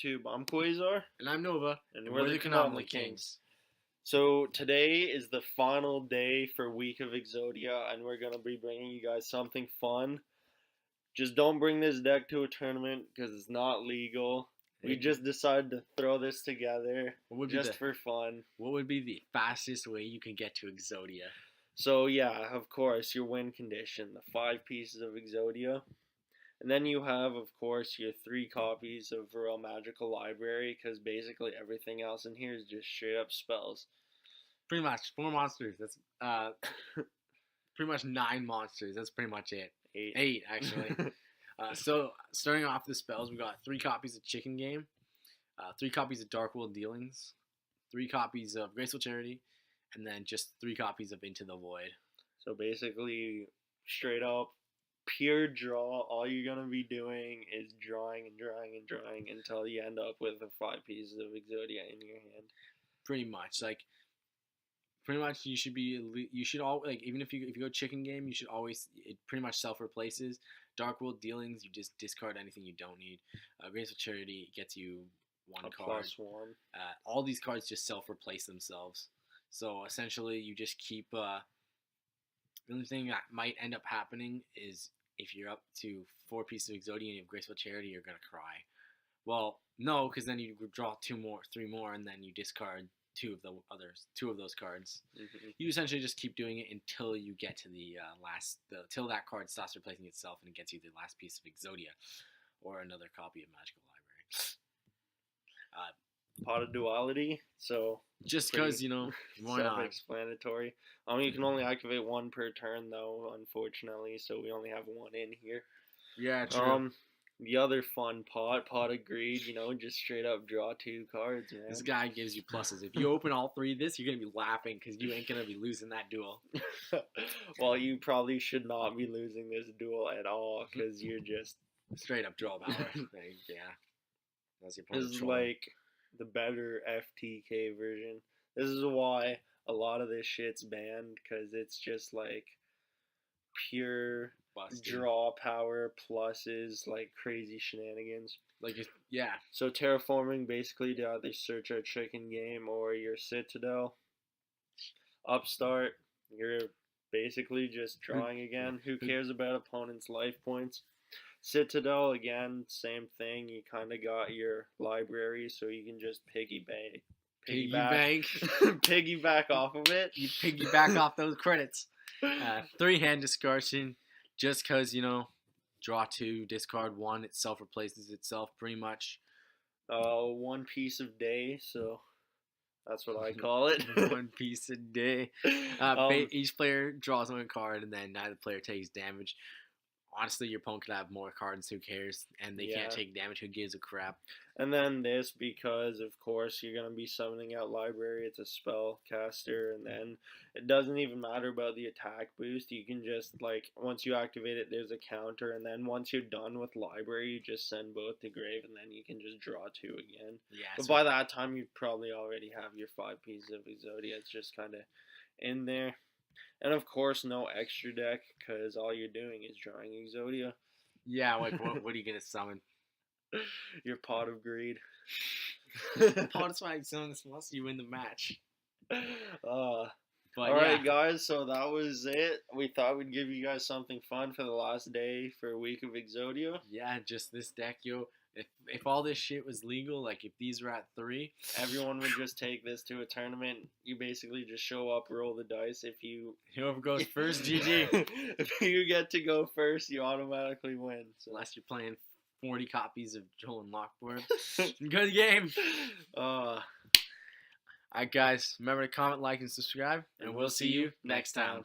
YouTube. I'm Quasar. And I'm Nova. And we're the Chronomaly Kings. So today is the final day for week of Exodia, and we're going to be bringing you guys something fun. Just don't bring this deck to a tournament because it's not legal. We just decided to throw this together just for fun. What would be the fastest way you can get to Exodia? So yeah, of course, your win condition, the 5 pieces of Exodia. And then you have, of course, your 3 copies of Royal Magical Library, because basically everything else in here is just straight up spells. Pretty much 4 monsters. That's pretty much 9 monsters. That's pretty much it. 8 actually. So starting off the spells, we got 3 copies of Chicken Game, 3 copies of Dark World Dealings, 3 copies of Graceful Charity, and then just 3 copies of Into the Void. So basically, straight up, pure draw. All you're going to be doing is drawing and drawing and drawing until you end up with the 5 pieces of Exodia in your hand. Pretty much. You should all, like, even if you go Chicken Game, you should always, it pretty much self-replaces. Dark World Dealings, you just discard anything you don't need. Graceful Charity gets you 1 card. +1. All these cards just self-replace themselves. So essentially, you just keep, the only thing that might end up happening is if you're up to 4 pieces of Exodia and you have Graceful Charity, you're going to cry. Well, no, because then you draw 3 more, and then you discard 2 of those cards. Mm-hmm. You essentially just keep doing it until you get to till that card stops replacing itself and it gets you the last piece of Exodia or another copy of Magical Library. Pot of Duality, so just because, why not? Self-explanatory. You can only activate 1 per turn, though, unfortunately, so we only have 1 in here. Yeah, true. The other fun Pot of Greed, just straight up draw 2 cards, man. This guy gives you pluses. If you open all 3 of this, you're going to be laughing because you ain't going to be losing that duel. Well, you probably should not be losing this duel at all because you're just... Straight up draw power. Yeah. That's your point. This is like the better FTK version. This is why a lot of this shit's banned, because it's just like pure draw power pluses, like crazy shenanigans. Yeah. So terraforming, basically to either search our Chicken Game or your Citadel. Upstart, you're basically just drawing again. Who cares about opponent's life points? Citadel, again, same thing. You kind of got your library, so you can just piggyback off of it. You piggyback off those credits. 3 hand discarding, just because, draw 2, discard 1, it self-replaces itself pretty much. 1 piece of day, so that's what I call it. 1 piece a day. Each player draws 1 card, and then neither player takes damage. Honestly, your opponent could have more cards, who cares? And they can't take damage, who gives a crap? And then this, because, of course, you're going to be summoning out Library. It's a spell caster, and then it doesn't even matter about the attack boost. You can just, once you activate it, there's a counter, and then once you're done with Library, you just send both to grave, and then you can just draw 2 again. Yeah, but by that time, you probably already have your 5 pieces of Exodia. It's just kind of in there. And of course, no extra deck, because all you're doing is drawing Exodia. Yeah, what are you going to summon? Your Pot of Greed. Pot is why I summon this unless you win the match. Alright, guys, so that was it. We thought we'd give you guys something fun for the last day for a week of Exodia. Yeah, just this deck, yo. If all this shit was legal, if these were at 3, everyone would just take this to a tournament. You basically just show up, roll the dice. Whoever goes first, GG. If you get to go first, you automatically win. So. Unless you're playing 40 copies of Joel and Lockboard. Good game. Alright, guys, remember to comment, like, and subscribe, and we'll see you next time.